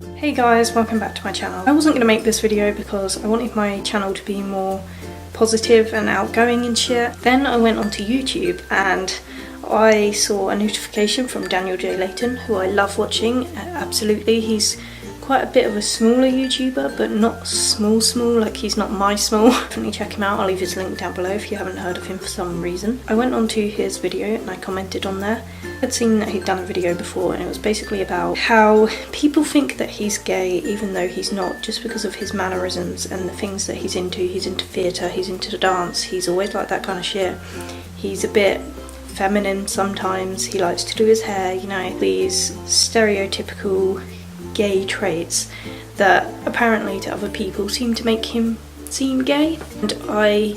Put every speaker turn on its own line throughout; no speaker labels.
Hey guys, welcome back to my channel. I wasn't going to make this video because I wanted my channel to be more positive and outgoing and shit. Then I went onto YouTube and I saw a notification from Daniel J Layton, who I love watching, absolutely. He's quite a bit of a smaller YouTuber, but not small, like he's not my small. Definitely check him out, I'll leave his link down below if you haven't heard of him for some reason. I went onto his video and I commented on there. I'd seen that he'd done a video before and it was basically about how people think that he's gay even though he's not, just because of his mannerisms and the things that he's into. He's into theatre, he's into dance, he's always like that kind of shit. He's a bit feminine sometimes, he likes to do his hair, you know, these stereotypical gay traits that apparently to other people seem to make him seem gay. And I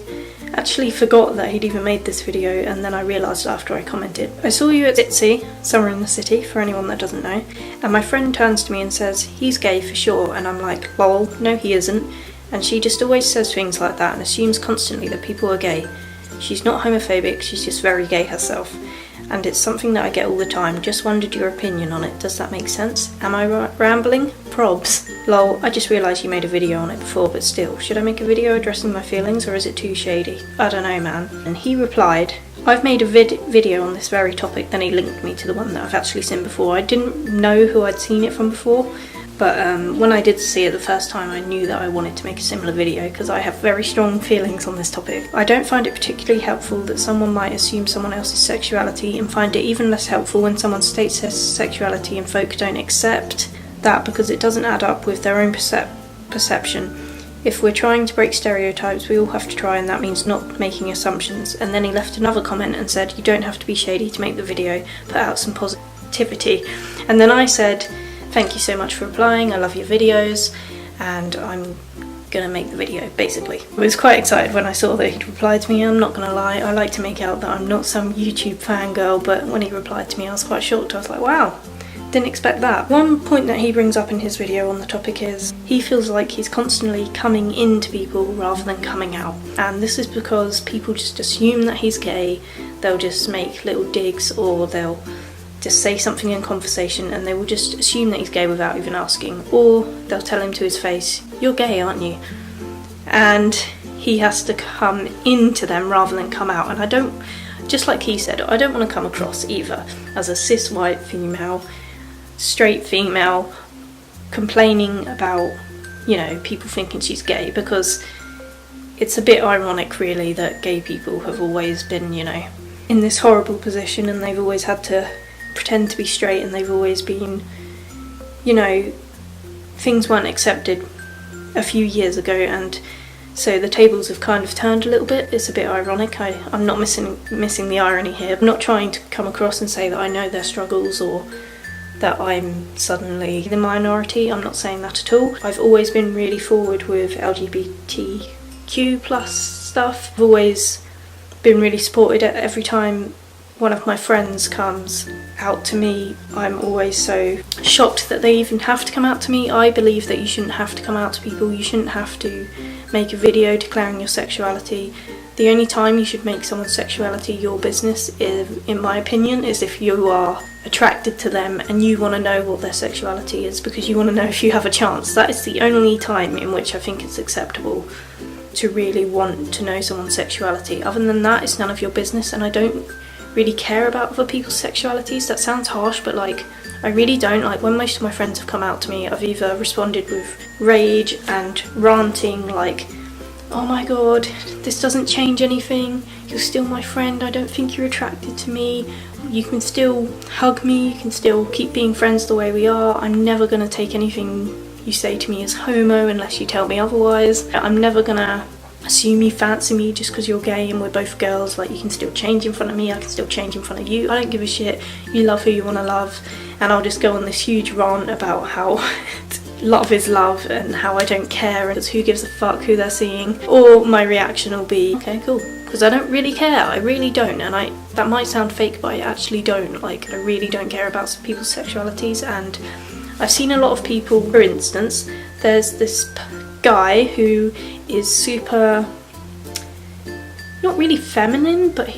actually forgot that he'd even made this video, and then I realised after I commented. I saw you at Itsy, Summer in the City, for anyone that doesn't know, and my friend turns to me and says, he's gay for sure, and I'm like, lol, no he isn't. And she just always says things like that and assumes constantly that people are gay. She's not homophobic, she's just very gay herself. And it's something that I get all the time. Just wondered your opinion on it. Does that make sense? Am I rambling? Probs. Lol, I just realised you made a video on it before, but still, should I make a video addressing my feelings or is it too shady? I don't know, man. And he replied, I've made a video on this very topic. Then he linked me to the one that I've actually seen before. I didn't know who I'd seen it from before, but when I did see it the first time, I knew that I wanted to make a similar video because I have very strong feelings on this topic. I don't find it particularly helpful that someone might assume someone else's sexuality, and find it even less helpful when someone states their sexuality and folk don't accept that because it doesn't add up with their own perception. If we're trying to break stereotypes, we all have to try, and that means not making assumptions. And then he left another comment and said, you don't have to be shady to make the video, put out some positivity. And then I said, thank you so much for replying, I love your videos, and I'm gonna make the video, basically. I was quite excited when I saw that he'd replied to me. I'm not gonna lie, I like to make out that I'm not some YouTube fangirl, but when he replied to me I was quite shocked. I was like, wow, didn't expect that. One point that he brings up in his video on the topic is he feels like he's constantly coming into people rather than coming out. And this is because people just assume that he's gay. They'll just make little digs, or they'll just say something in conversation and they will just assume that he's gay without even asking, or they'll tell him to his face, you're gay, aren't you? And he has to come into them rather than come out. And I don't, just like he said, I don't want to come across either as a cis white female, straight female, complaining about, you know, people thinking she's gay, because it's a bit ironic really that gay people have always been, you know, in this horrible position, and they've always had to pretend to be straight, and they've always been, you know, things weren't accepted a few years ago, and so the tables have kind of turned a little bit. It's a bit ironic. I'm not missing the irony here. I'm not trying to come across and say that I know their struggles or that I'm suddenly the minority. I'm not saying that at all. I've always been really forward with LGBTQ plus stuff. I've always been really supported. Every time one of my friends comes out to me, I'm always so shocked that they even have to come out to me. I believe that you shouldn't have to come out to people. You shouldn't have to make a video declaring your sexuality. The only time you should make someone's sexuality your business, in my opinion, is if you are attracted to them and you want to know what their sexuality is because you want to know if you have a chance. That is the only time in which I think it's acceptable to really want to know someone's sexuality. Other than that, it's none of your business, and I don't really care about other people's sexualities. That sounds harsh, but like, I really don't. Like, when most of my friends have come out to me, I've either responded with rage and ranting, like, oh my god, this doesn't change anything, you're still my friend, I don't think you're attracted to me, you can still hug me, you can still keep being friends the way we are, I'm never gonna take anything you say to me as homo unless you tell me otherwise, I'm never gonna assume you fancy me just because you're gay and we're both girls. Like, you can still change in front of me, I can still change in front of you, I don't give a shit, you love who you want to love. And I'll just go on this huge rant about how love is love and how I don't care and who gives a fuck who they're seeing. Or my reaction will be, okay, cool, because I don't really care, I really don't. And that might sound fake, but I actually don't. Like, I really don't care about people's sexualities. And I've seen a lot of people, for instance, there's this guy who is super, not really feminine, but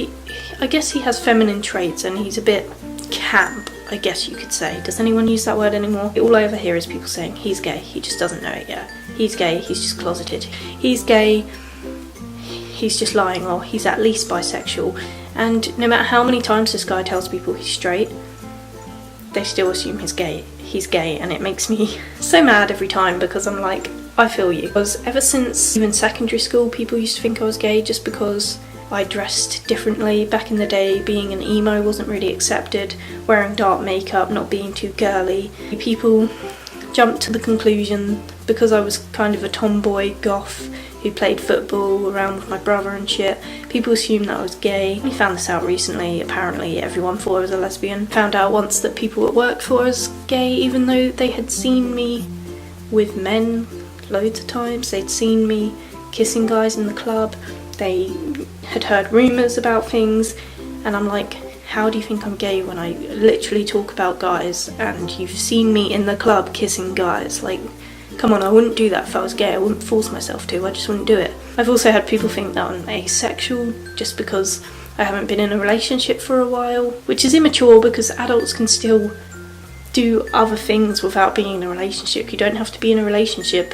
I guess he has feminine traits and he's a bit camp, I guess you could say. Does anyone use that word anymore? All I ever hear is people saying, he's gay, he just doesn't know it yet. He's gay, he's just closeted. He's gay, he's just lying, or he's at least bisexual. And no matter how many times this guy tells people he's straight, they still assume he's gay, and it makes me so mad every time, because I'm like, I feel you. Because ever since even secondary school, people used to think I was gay just because I dressed differently. Back in the day, being an emo wasn't really accepted, wearing dark makeup, not being too girly. People jumped to the conclusion, because I was kind of a tomboy goth who played football around with my brother and shit, people assumed that I was gay. We found this out recently. Apparently everyone thought I was a lesbian. Found out once that people at work thought I was gay, even though they had seen me with men loads of times. They'd seen me kissing guys in the club. They had heard rumours about things, and I'm like, how do you think I'm gay when I literally talk about guys and you've seen me in the club kissing guys? Like, come on, I wouldn't do that if I was gay. I wouldn't force myself to, I just wouldn't do it. I've also had people think that I'm asexual just because I haven't been in a relationship for a while, which is immature because adults can still do other things without being in a relationship. You don't have to be in a relationship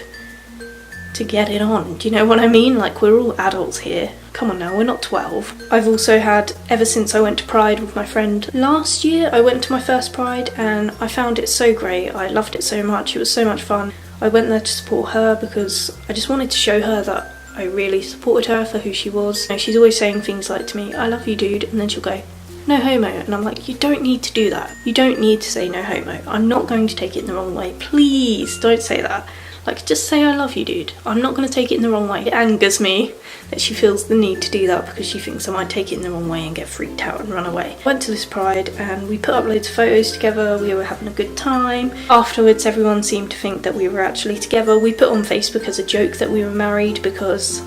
to get it on, do you know what I mean? Like, we're all adults here. Come on now, we're not 12. I've also had, ever since I went to Pride with my friend last year, I went to my first Pride and I found it so great. I loved it so much, it was so much fun. I went there to support her because I just wanted to show her that I really supported her for who she was. You know, she's always saying things like to me, I love you dude, and then she'll go, no homo, and I'm like, you don't need to do that. You don't need to say no homo. I'm not going to take it in the wrong way. Please don't say that. Like, just say I love you dude. I'm not going to take it in the wrong way. It angers me that she feels the need to do that because she thinks I might take it in the wrong way and get freaked out and run away. Went to this Pride and we put up loads of photos together. We were having a good time. Afterwards, everyone seemed to think that we were actually together. We put on Facebook as a joke that we were married because,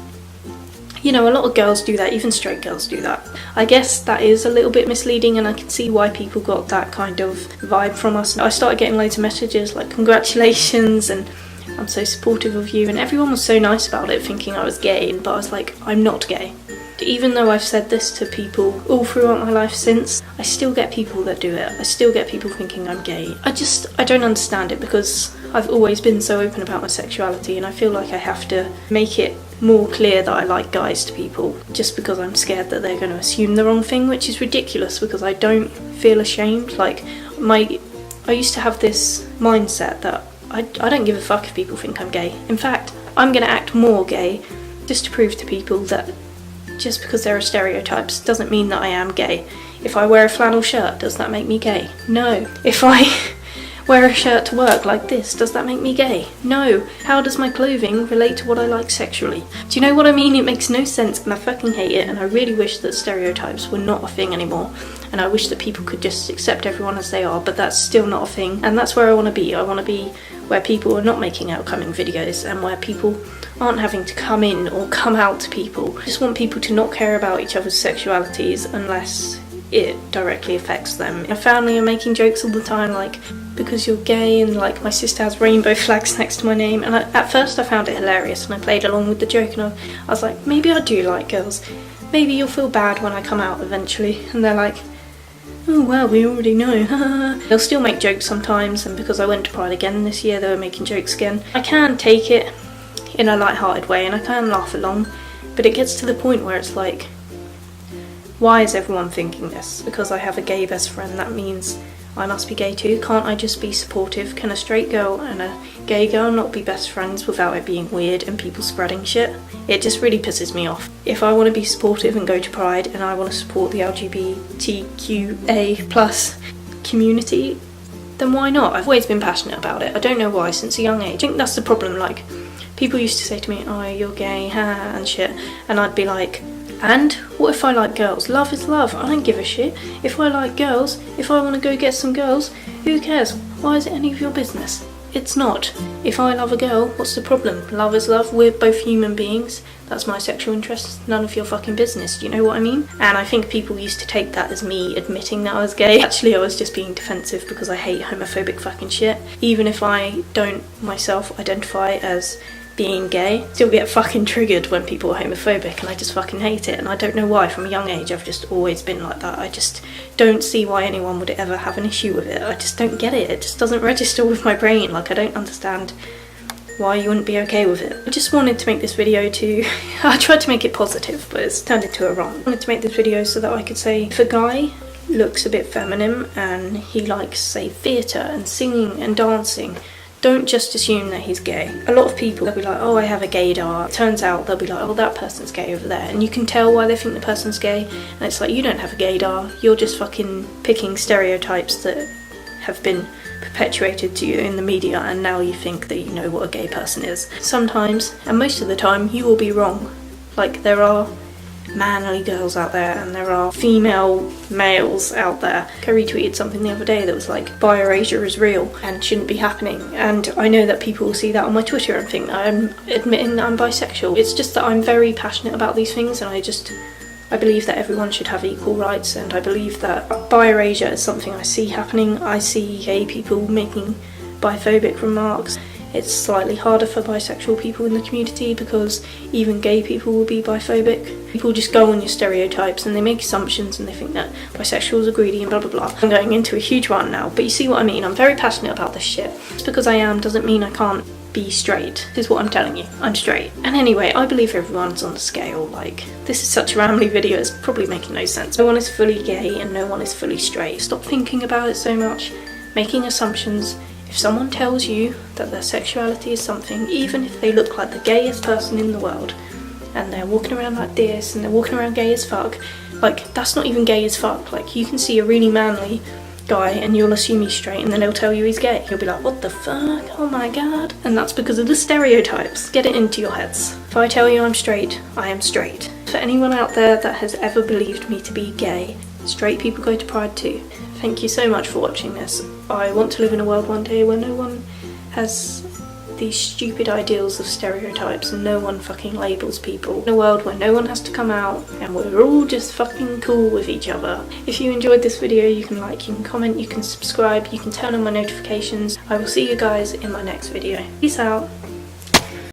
you know, a lot of girls do that, even straight girls do that. I guess that is a little bit misleading and I can see why people got that kind of vibe from us. I started getting loads of messages like congratulations and I'm so supportive of you, and everyone was so nice about it, thinking I was gay, but I was like, I'm not gay. Even though I've said this to people all throughout my life since, I still get people that do it. I still get people thinking I'm gay. I don't understand it because I've always been so open about my sexuality, and I feel like I have to make it more clear that I like guys to people just because I'm scared that they're going to assume the wrong thing, which is ridiculous because I don't feel ashamed. Like, I used to have this mindset that I don't give a fuck if people think I'm gay. In fact, I'm going to act more gay just to prove to people that just because there are stereotypes doesn't mean that I am gay. If I wear a flannel shirt, does that make me gay? No. If I wear a shirt to work like this, does that make me gay? No. How does my clothing relate to what I like sexually? Do you know what I mean? It makes no sense and I fucking hate it, and I really wish that stereotypes were not a thing anymore. And I wish that people could just accept everyone as they are, but that's still not a thing. And that's where I want to be. I want to be where people are not making outcoming videos and where people aren't having to come in or come out to people. I just want people to not care about each other's sexualities unless it directly affects them. My family are making jokes all the time, like, because you're gay, and like my sister has rainbow flags next to my name, and at first I found it hilarious and I played along with the joke, and I was like, maybe I do like girls. Maybe you'll feel bad when I come out eventually. And they're like, oh well, we already know. They'll still make jokes sometimes, and because I went to Pride again this year, they were making jokes again. I can take it in a light-hearted way and I can laugh along, but it gets to the point where it's like, why is everyone thinking this? Because I have a gay best friend, that means I must be gay too? Can't I just be supportive? Can a straight girl and a gay girl not be best friends without it being weird and people spreading shit? It just really pisses me off. If I want to be supportive and go to Pride and I want to support the LGBTQA+ community, then why not? I've always been passionate about it. I don't know why, since a young age. I think that's the problem. Like, people used to say to me, oh, you're gay, ha, and shit, and I'd be like, and what if I like girls? Love is love. I don't give a shit. If I like girls, if I want to go get some girls, who cares? Why is it any of your business? It's not. If I love a girl, what's the problem? Love is love. We're both human beings. That's my sexual interest. None of your fucking business. Do you know what I mean? And I think people used to take that as me admitting that I was gay. Actually, I was just being defensive because I hate homophobic fucking shit. Even if I don't myself identify as being gay. Still get fucking triggered when people are homophobic, and I just fucking hate it, and I don't know why. From a young age I've just always been like that. I just don't see why anyone would ever have an issue with it. I just don't get it. It just doesn't register with my brain. Like, I don't understand why you wouldn't be okay with it. I just wanted to make this video to I tried to make it positive, but it's turned into a rant. I wanted to make this video so that I could say, if a guy looks a bit feminine and he likes, say, theatre and singing and dancing, don't just assume that he's gay. A lot of people, they'll be like, oh, I have a gaydar. It turns out they'll be like, oh, that person's gay over there. And you can tell why they think the person's gay. And it's like, you don't have a gaydar. You're just fucking picking stereotypes that have been perpetuated to you in the media, and now you think that you know what a gay person is. Sometimes, and most of the time, you will be wrong. Like, there are manly girls out there and there are female males out there. I retweeted something the other day that was like, bi erasure is real and shouldn't be happening, and I know that people will see that on my Twitter and think that I'm admitting that I'm bisexual. It's just that I'm very passionate about these things, and I believe that everyone should have equal rights, and I believe that bi erasure is something I see happening. I see gay people making biphobic remarks. It's slightly harder for bisexual people in the community because even gay people will be biphobic. People just go on your stereotypes and they make assumptions and they think that bisexuals are greedy and blah blah blah. I'm going into a huge rant now, but you see what I mean. I'm very passionate about this shit. Just because I am doesn't mean I can't be straight. This is what I'm telling you. I'm straight. And anyway, I believe everyone's on the scale. Like, this is such a rambly video, it's probably making no sense. No one is fully gay and no one is fully straight. Stop thinking about it so much, making assumptions. If someone tells you that their sexuality is something, even if they look like the gayest person in the world, and they're walking around like this, and they're walking around gay as fuck, like, that's not even gay as fuck. Like, you can see a really manly guy and you'll assume he's straight, and then they'll tell you he's gay. You'll be like, what the fuck? Oh my god. And that's because of the stereotypes. Get it into your heads. If I tell you I'm straight, I am straight. For anyone out there that has ever believed me to be gay, straight people go to Pride too. Thank you so much for watching this. I want to live in a world one day where no one has these stupid ideals of stereotypes and no one fucking labels people. In a world where no one has to come out and we're all just fucking cool with each other. If you enjoyed this video, you can like, you can comment, you can subscribe, you can turn on my notifications. I will see you guys in my next video. Peace out.